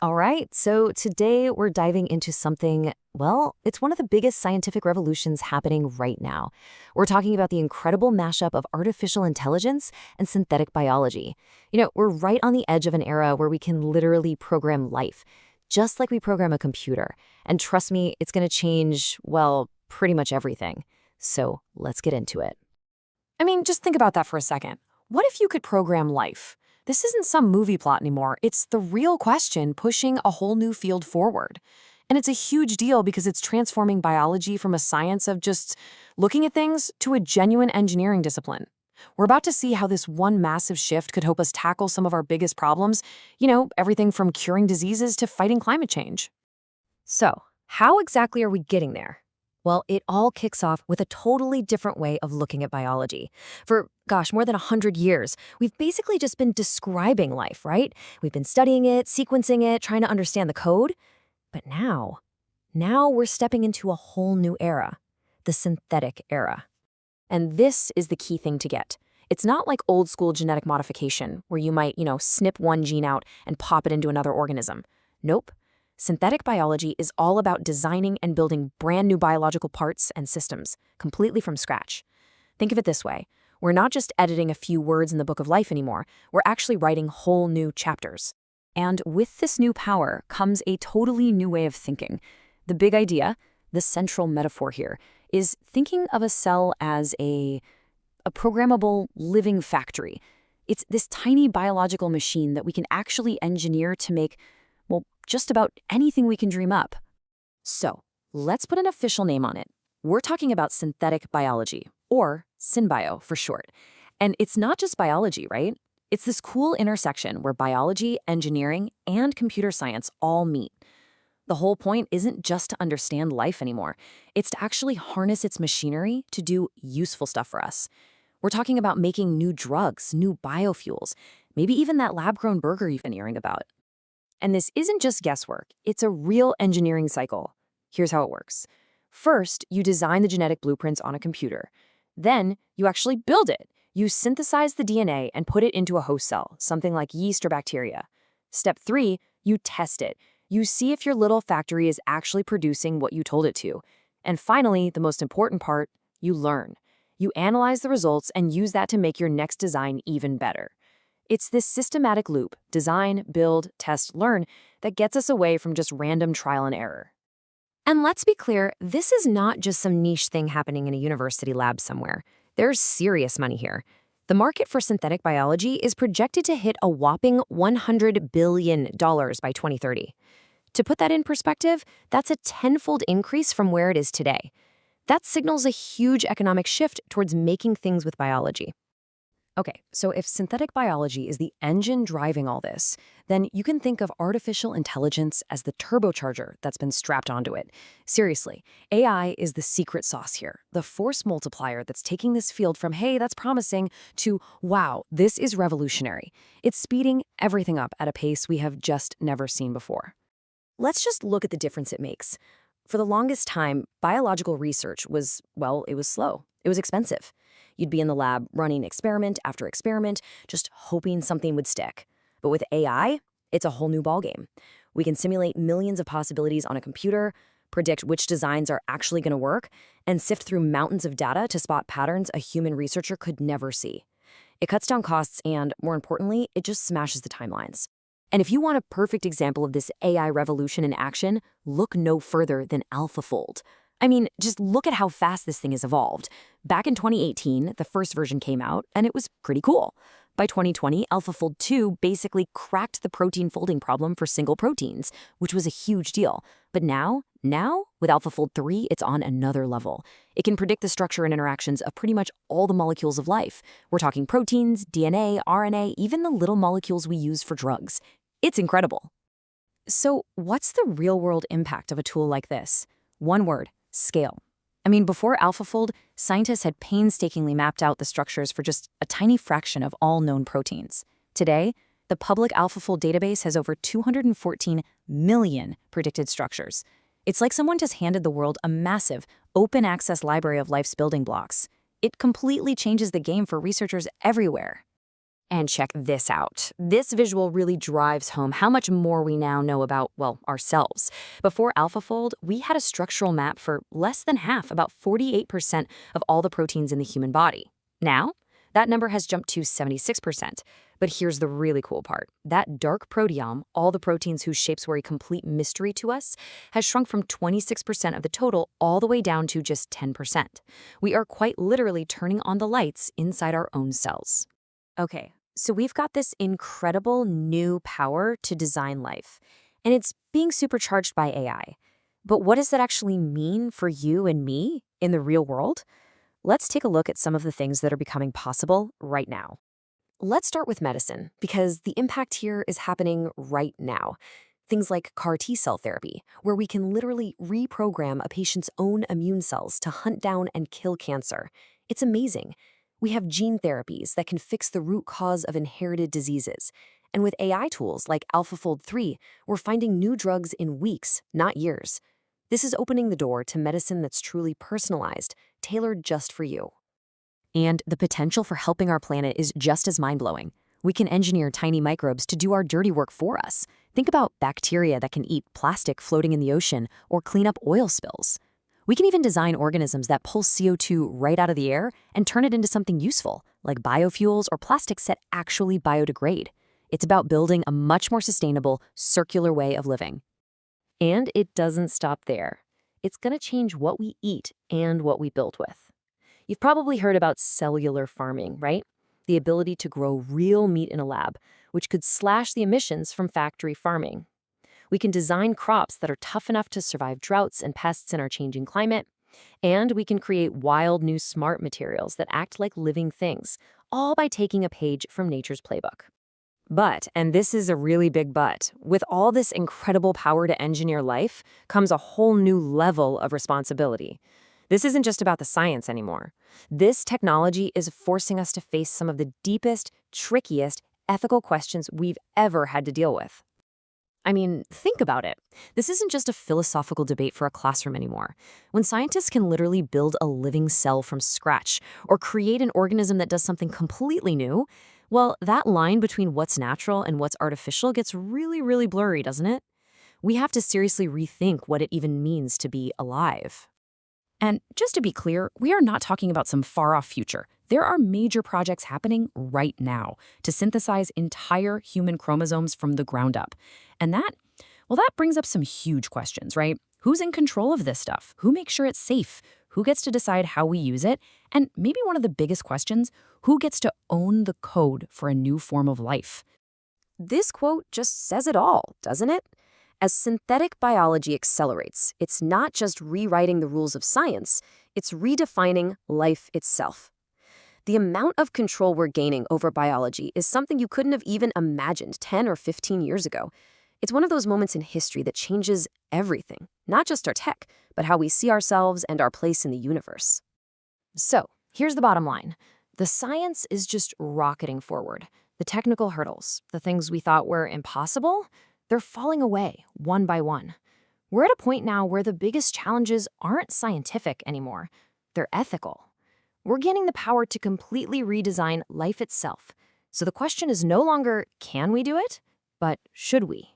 All right, so today we're diving into something, well, it's one of the biggest scientific revolutions happening right now. We're talking about the incredible mashup of artificial intelligence and synthetic biology. We're right on the edge of an era where we can literally program life, just like we program a computer. And trust me, it's going to change, well, pretty much everything. So let's get into it. I mean, just think about that for a second. What if you could program life? This isn't some movie plot anymore. It's the real question pushing a whole new field forward. And it's a huge deal because it's transforming biology from a science of just looking at things to a genuine engineering discipline. We're about to see how this one massive shift could help us tackle some of our biggest problems, everything from curing diseases to fighting climate change. So, how exactly are we getting there? Well, it all kicks off with a totally different way of looking at biology. For, gosh, more than 100 years, we've basically just been describing life, right? We've been studying it, sequencing it, trying to understand the code. But now we're stepping into a whole new era, the synthetic era. And this is the key thing to get. It's not like old school genetic modification, where you might, snip one gene out and pop it into another organism. Nope. Synthetic biology is all about designing and building brand new biological parts and systems, completely from scratch. Think of it this way. We're not just editing a few words in the book of life anymore. We're actually writing whole new chapters. And with this new power comes a totally new way of thinking. The big idea, the central metaphor here, is thinking of a cell as a programmable living factory. It's this tiny biological machine that we can actually engineer to make, well, just about anything we can dream up. So, let's put an official name on it. We're talking about synthetic biology, or synbio for short. And it's not just biology, right? It's this cool intersection where biology, engineering, and computer science all meet. The whole point isn't just to understand life anymore. It's to actually harness its machinery to do useful stuff for us. We're talking about making new drugs, new biofuels, maybe even that lab-grown burger you've been hearing about. And this isn't just guesswork, it's a real engineering cycle. Here's how it works. First, you design the genetic blueprints on a computer. Then, you actually build it. You synthesize the DNA and put it into a host cell, something like yeast or bacteria. Step 3, you test it. You see if your little factory is actually producing what you told it to. And finally, the most important part, you learn. You analyze the results and use that to make your next design even better. It's this systematic loop, design, build, test, learn, that gets us away from just random trial and error. And let's be clear, this is not just some niche thing happening in a university lab somewhere. There's serious money here. The market for synthetic biology is projected to hit a whopping $100 billion by 2030. To put that in perspective, that's a tenfold increase from where it is today. That signals a huge economic shift towards making things with biology. Okay, so if synthetic biology is the engine driving all this, then you can think of artificial intelligence as the turbocharger that's been strapped onto it. Seriously, AI is the secret sauce here, the force multiplier that's taking this field from, hey, that's promising, to, wow, this is revolutionary. It's speeding everything up at a pace we have just never seen before. Let's just look at the difference it makes. For the longest time, biological research was, well, it was slow. It was expensive. You'd be in the lab running experiment after experiment, just hoping something would stick. But with AI, it's a whole new ballgame. We can simulate millions of possibilities on a computer, predict which designs are actually going to work, and sift through mountains of data to spot patterns a human researcher could never see. It cuts down costs and, more importantly, it just smashes the timelines. And if you want a perfect example of this AI revolution in action, look no further than AlphaFold. I mean, just look at how fast this thing has evolved. Back in 2018, the first version came out, and it was pretty cool. By 2020, AlphaFold 2 basically cracked the protein folding problem for single proteins, which was a huge deal. But now, with AlphaFold 3, it's on another level. It can predict the structure and interactions of pretty much all the molecules of life. We're talking proteins, DNA, RNA, even the little molecules we use for drugs. It's incredible. So what's the real-world impact of a tool like this? One word: scale. I mean, before AlphaFold, scientists had painstakingly mapped out the structures for just a tiny fraction of all known proteins. Today, the public AlphaFold database has over 214 million predicted structures. It's like someone just handed the world a massive, open-access library of life's building blocks. It completely changes the game for researchers everywhere. And check this out. This visual really drives home how much more we now know about, well, ourselves. Before AlphaFold, we had a structural map for less than half, about 48% of all the proteins in the human body. Now, that number has jumped to 76%. But here's the really cool part. That dark proteome, all the proteins whose shapes were a complete mystery to us, has shrunk from 26% of the total all the way down to just 10%. We are quite literally turning on the lights inside our own cells. Okay, so we've got this incredible new power to design life, and it's being supercharged by AI. But what does that actually mean for you and me in the real world? Let's take a look at some of the things that are becoming possible right now. Let's start with medicine, because the impact here is happening right now. Things like CAR T cell therapy, where we can literally reprogram a patient's own immune cells to hunt down and kill cancer. It's amazing. We have gene therapies that can fix the root cause of inherited diseases. And with AI tools like AlphaFold 3, we're finding new drugs in weeks, not years. This is opening the door to medicine that's truly personalized, tailored just for you. And the potential for helping our planet is just as mind-blowing. We can engineer tiny microbes to do our dirty work for us. Think about bacteria that can eat plastic floating in the ocean or clean up oil spills. We can even design organisms that pull CO2 right out of the air and turn it into something useful, like biofuels or plastics that actually biodegrade. It's about building a much more sustainable, circular way of living. And it doesn't stop there. It's going to change what we eat and what we build with. You've probably heard about cellular farming, right? The ability to grow real meat in a lab, which could slash the emissions from factory farming. We can design crops that are tough enough to survive droughts and pests in our changing climate. And we can create wild new smart materials that act like living things, all by taking a page from nature's playbook. But, and this is a really big but, with all this incredible power to engineer life comes a whole new level of responsibility. This isn't just about the science anymore. This technology is forcing us to face some of the deepest, trickiest ethical questions we've ever had to deal with. I mean, think about it. This isn't just a philosophical debate for a classroom anymore. When scientists can literally build a living cell from scratch or create an organism that does something completely new, well, that line between what's natural and what's artificial gets really, really blurry, doesn't it? We have to seriously rethink what it even means to be alive. And just to be clear, we are not talking about some far-off future. There are major projects happening right now to synthesize entire human chromosomes from the ground up. And that brings up some huge questions, right? Who's in control of this stuff? Who makes sure it's safe? Who gets to decide how we use it? And maybe one of the biggest questions, who gets to own the code for a new form of life? This quote just says it all, doesn't it? As synthetic biology accelerates, it's not just rewriting the rules of science, it's redefining life itself. The amount of control we're gaining over biology is something you couldn't have even imagined 10 or 15 years ago. It's one of those moments in history that changes everything, not just our tech, but how we see ourselves and our place in the universe. So, here's the bottom line. The science is just rocketing forward. The technical hurdles, the things we thought were impossible, they're falling away one by one. We're at a point now where the biggest challenges aren't scientific anymore. They're ethical. We're gaining the power to completely redesign life itself. So the question is no longer, can we do it? But should we?